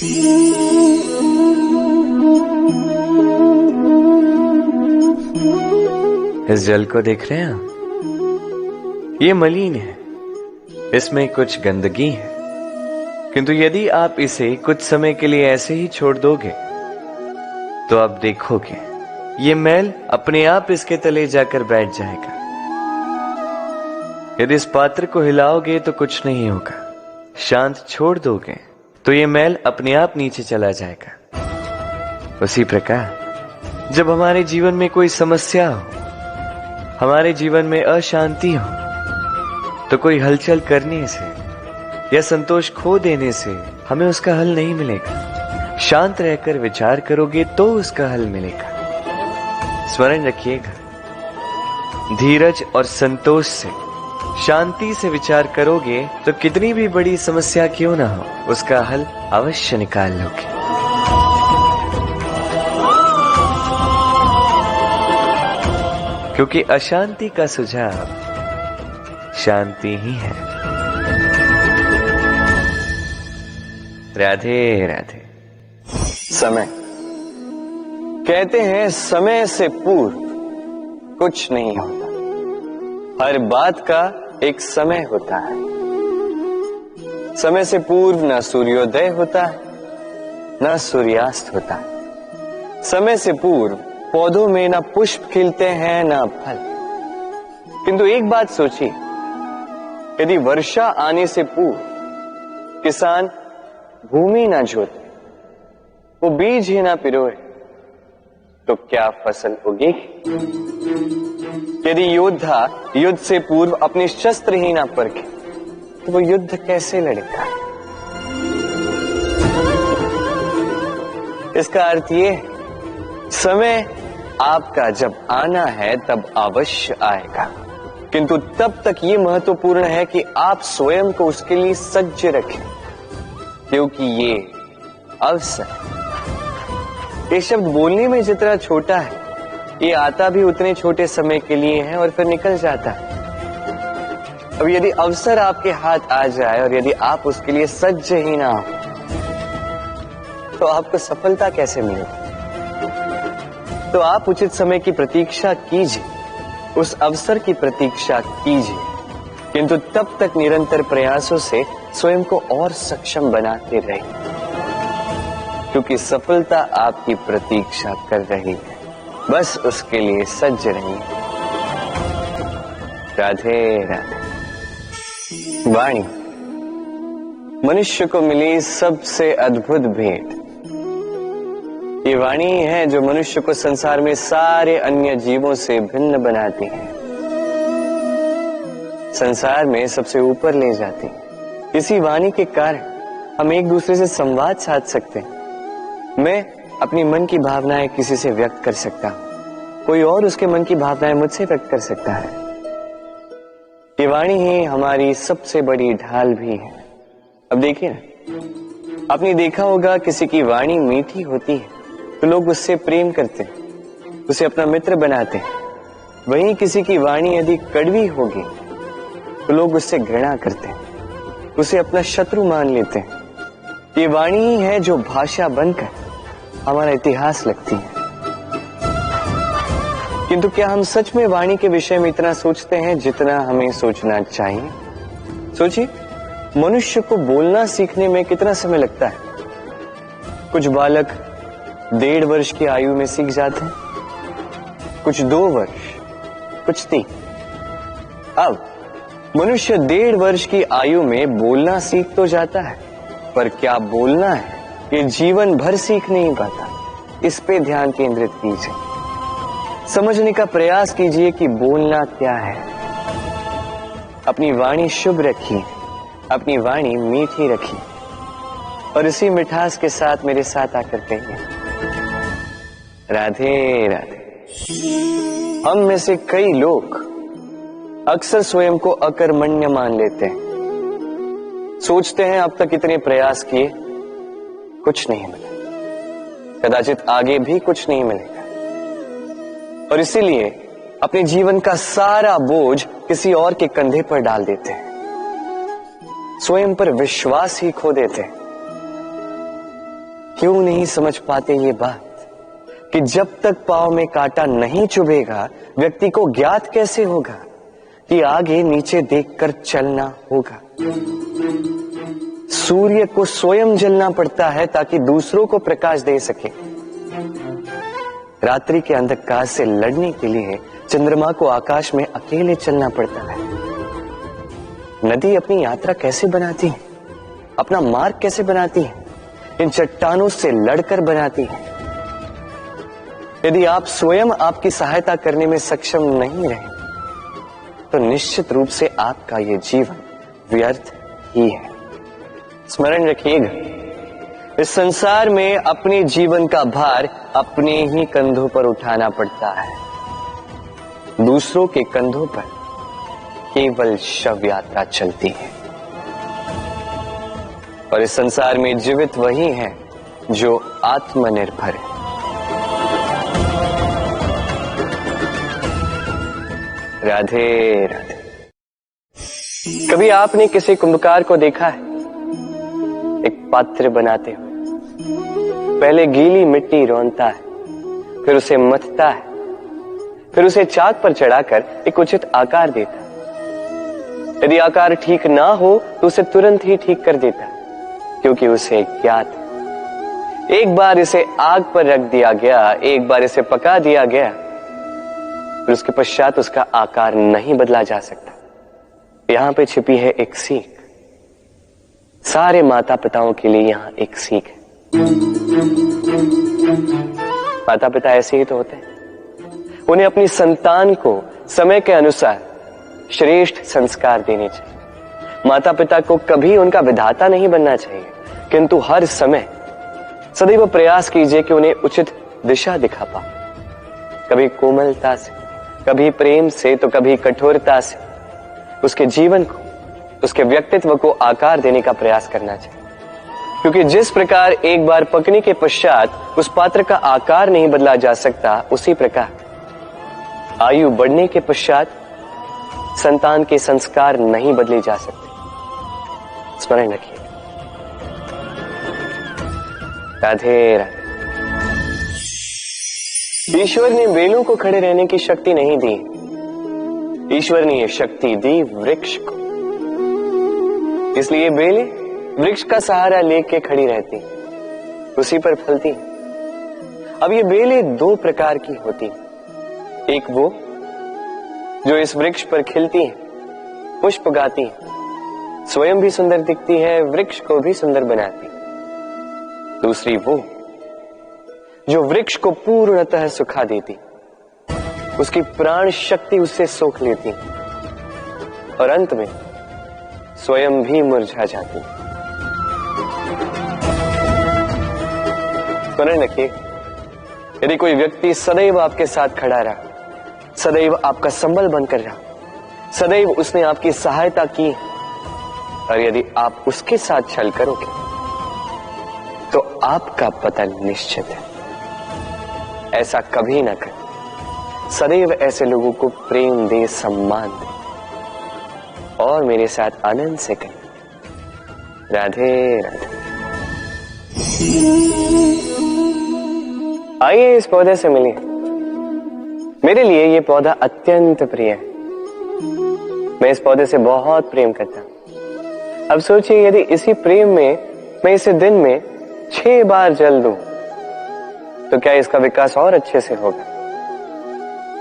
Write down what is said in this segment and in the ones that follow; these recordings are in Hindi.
इस जल को देख रहे हैं आप? ये मलिन है, इसमें कुछ गंदगी है, किंतु यदि आप इसे कुछ समय के लिए ऐसे ही छोड़ दोगे तो आप देखोगे ये मैल अपने आप इसके तले जाकर बैठ जाएगा। यदि इस पात्र को हिलाओगे तो कुछ नहीं होगा, शांत छोड़ दोगे तो ये मैल अपने आप नीचे चला जाएगा। उसी प्रकार जब हमारे जीवन में कोई समस्या हो, हमारे जीवन में अशांति हो, तो कोई हलचल करने से या संतोष खो देने से हमें उसका हल नहीं मिलेगा। शांत रहकर विचार करोगे तो उसका हल मिलेगा। स्मरण रखिएगा, धीरज और संतोष से, शांति से विचार करोगे तो कितनी भी बड़ी समस्या क्यों ना हो, उसका हल अवश्य निकाल लोगे। क्योंकि अशांति का सुझाव शांति ही है। राधे राधे। समय, कहते हैं समय से पूर्व कुछ नहीं होता, हर बात का एक समय होता है। समय से पूर्व ना सूर्योदय होता है, ना सूर्यास्त होता है। समय से पूर्व पौधों में ना पुष्प खिलते हैं ना फल। किंतु एक बात सोचिए, यदि वर्षा आने से पूर्व किसान भूमि ना जोते, वो बीज ही ना पिरोए, तो क्या फसल उगेगी? यदि योद्धा युद्ध से पूर्व अपने शस्त्र ही ना परखे, तो वो युद्ध कैसे लड़ेगा? इसका अर्थ ये है, समय आपका जब आना है तब अवश्य आएगा, किंतु तब तक ये महत्वपूर्ण है कि आप स्वयं को उसके लिए सज्ज रखें, क्योंकि ये अवसर, ये शब्द बोलने में जितना छोटा है, ये आता भी उतने छोटे समय के लिए है और फिर निकल जाता है। अब यदि अवसर आपके हाथ आ जाए और यदि आप उसके लिए सज्ज ही ना हो, तो आपको सफलता कैसे मिलेगी? तो आप उचित समय की प्रतीक्षा कीजिए, उस अवसर की प्रतीक्षा कीजिए, किंतु तब तक निरंतर प्रयासों से स्वयं को और सक्षम बनाते रहिए, क्योंकि सफलता आपकी प्रतीक्षा कर रही है। बस उसके लिए सज्ज रहिए। राधे राधे। वाणी मनुष्य को मिली सबसे अद्भुत भेंट। ये वाणी है जो मनुष्य को संसार में सारे अन्य जीवों से भिन्न बनाती है, संसार में सबसे ऊपर ले जाती है। इसी वाणी के कारण हम एक दूसरे से संवाद साध सकते हैं। मैं अपनी मन की भावनाएं किसी से व्यक्त कर सकता हूं, कोई और उसके मन की भावनाएं मुझसे व्यक्त कर सकता है। ये वाणी ही हमारी सबसे बड़ी ढाल भी है। अब देखिए ना, आपने देखा होगा किसी की वाणी मीठी होती है तो लोग उससे प्रेम करते हैं, उसे अपना मित्र बनाते हैं। वहीं किसी की वाणी यदि कड़वी होगी तो लोग उससे घृणा करते हैं, उसे अपना शत्रु मान लेते हैं। ये वाणी ही है जो भाषा बनकर हमारा इतिहास लिखती है। किंतु क्या हम सच में वाणी के विषय में इतना सोचते हैं जितना हमें सोचना चाहिए? सोचिए, मनुष्य को बोलना सीखने में कितना समय लगता है। कुछ बालक 1.5 वर्ष की आयु में सीख जाते हैं, कुछ 2 वर्ष, कुछ 3। अब मनुष्य 1.5 वर्ष की आयु में बोलना सीख तो जाता है, पर क्या बोलना है ये जीवन भर सीख नहीं पाता। इस पे ध्यान केंद्रित कीजिए, समझने का प्रयास कीजिए कि बोलना क्या है। अपनी वाणी शुभ रखिए, अपनी वाणी मीठी रखिए, और इसी मिठास के साथ मेरे साथ आकर कहिए, राधे राधे। हम में से कई लोग अक्सर स्वयं को अकर्मण्य मान लेते हैं। सोचते हैं अब तक इतने प्रयास किए, कुछ नहीं मिला, कदाचित आगे भी कुछ नहीं मिलेगा, और इसीलिए अपने जीवन का सारा बोझ किसी और के कंधे पर डाल देते हैं, स्वयं पर विश्वास ही खो देते हैं। क्यों नहीं समझ पाते ये बात कि जब तक पांव में कांटा नहीं चुभेगा व्यक्ति को ज्ञात कैसे होगा कि आगे नीचे देखकर चलना होगा। सूर्य को स्वयं जलना पड़ता है ताकि दूसरों को प्रकाश दे सके। रात्रि के अंधकार से लड़ने के लिए चंद्रमा को आकाश में अकेले चलना पड़ता है। नदी अपनी यात्रा कैसे बनाती है, अपना मार्ग कैसे बनाती है, इन चट्टानों से लड़कर बनाती है। यदि आप स्वयं आपकी सहायता करने में सक्षम नहीं रहे तो निश्चित रूप से आपका यह जीवन व्यर्थ ही है। स्मरण रखिएगा, इस संसार में अपने जीवन का भार अपने ही कंधों पर उठाना पड़ता है। दूसरों के कंधों पर केवल शव यात्रा चलती है। और इस संसार में जीवित वही है जो आत्मनिर्भर है। राधे राधे। कभी आपने किसी कुंभकार को देखा है एक पात्र बनाते हुए? पहले गीली मिट्टी रौंदता है, फिर उसे मथता है, फिर उसे चाक पर चढ़ाकर एक उचित आकार देता है। यदि आकार ठीक ना हो तो उसे तुरंत ही ठीक कर देता है, क्योंकि उसे ज्ञात है एक बार इसे आग पर रख दिया गया, एक बार इसे पका दिया गया, फिर उसके पश्चात उसका आकार नहीं बदला जा सकता। यहां पे छिपी है एक सीख। सारे माता पिताओं के लिए यहां एक सीख है। माता पिता ऐसे ही तो होते हैं। उन्हें अपनी संतान को समय के अनुसार श्रेष्ठ संस्कार देने चाहिए। माता पिता को कभी उनका विधाता नहीं बनना चाहिए, किंतु हर समय सदैव प्रयास कीजिए कि उन्हें उचित दिशा दिखा पाओ। कभी कोमलता से, कभी प्रेम से, तो कभी कठोरता से उसके जीवन को, उसके व्यक्तित्व को आकार देने का प्रयास करना चाहिए। क्योंकि जिस प्रकार एक बार पकने के पश्चात उस पात्र का आकार नहीं बदला जा सकता, उसी प्रकार आयु बढ़ने के पश्चात संतान के संस्कार नहीं बदले जा सकते। स्मरण रखिए। राधे राधे। ईश्वर ने बेलों को खड़े रहने की शक्ति नहीं दी, ईश्वर ने यह शक्ति दी वृक्ष को। इसलिए बेलें वृक्ष का सहारा लेके खड़ी रहती, उसी पर फलती। अब ये बेलें दो प्रकार की होती, एक वो जो इस वृक्ष पर खिलती हैं, पुष्प गाती हैं, स्वयं भी सुंदर दिखती है, वृक्ष को भी सुंदर बनाती। दूसरी वो जो वृक्ष को पूर्णतः सुखा देती, उसकी प्राण शक्ति उससे सोख लेती और अंत में स्वयं भी मुरझा जाती। स्मरण रखिए, यदि कोई व्यक्ति सदैव आपके साथ खड़ा रहा, सदैव आपका संबल बनकर रहा, सदैव उसने आपकी सहायता की, और यदि आप उसके साथ छल करोगे तो आपका पतन निश्चित है। ऐसा कभी ना करें। सदैव ऐसे लोगों को प्रेम दे, सम्मान दे, और मेरे साथ आनंद से कहें राधे राधे। आइए इस पौधे से मिलिए। मेरे लिए ये पौधा अत्यंत प्रिय है। मैं इस पौधे से बहुत प्रेम करता हूं। अब सोचिए, यदि इसी प्रेम में मैं इसे दिन में 6 बार जल दूं तो क्या इसका विकास और अच्छे से होगा?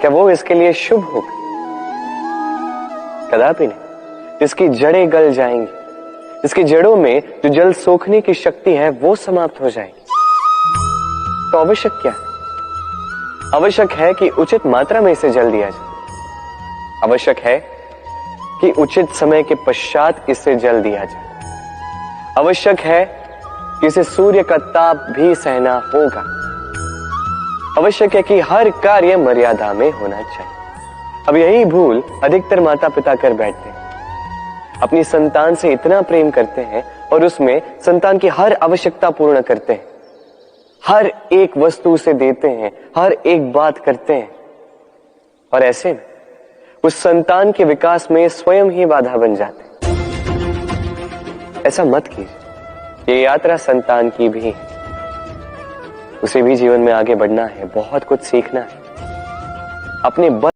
क्या वो इसके लिए शुभ होगा? कदापि नहीं। इसकी जड़ें गल जाएंगी, इसकी जड़ों में जो जल सोखने की शक्ति है वो समाप्त हो जाएगी। तो आवश्यक क्या है? आवश्यक है कि उचित मात्रा में इसे जल दिया जाए। आवश्यक है कि उचित समय के पश्चात इसे जल दिया जाए। आवश्यक है कि इसे सूर्य का ताप भी सहना होगा। आवश्यक है कि हर कार्य मर्यादा में होना चाहिए। अब यही भूल अधिकतर माता पिता कर बैठते हैं। अपनी संतान से इतना प्रेम करते हैं और उसमें संतान की हर आवश्यकता पूर्ण करते हैं, हर एक वस्तु उसे देते हैं, हर एक बात करते हैं, और ऐसे में उस संतान के विकास में स्वयं ही बाधा बन जाते हैं। ऐसा मत कीजिए। ये यात्रा संतान की भी है, उसे भी जीवन में आगे बढ़ना है, बहुत कुछ सीखना है, अपने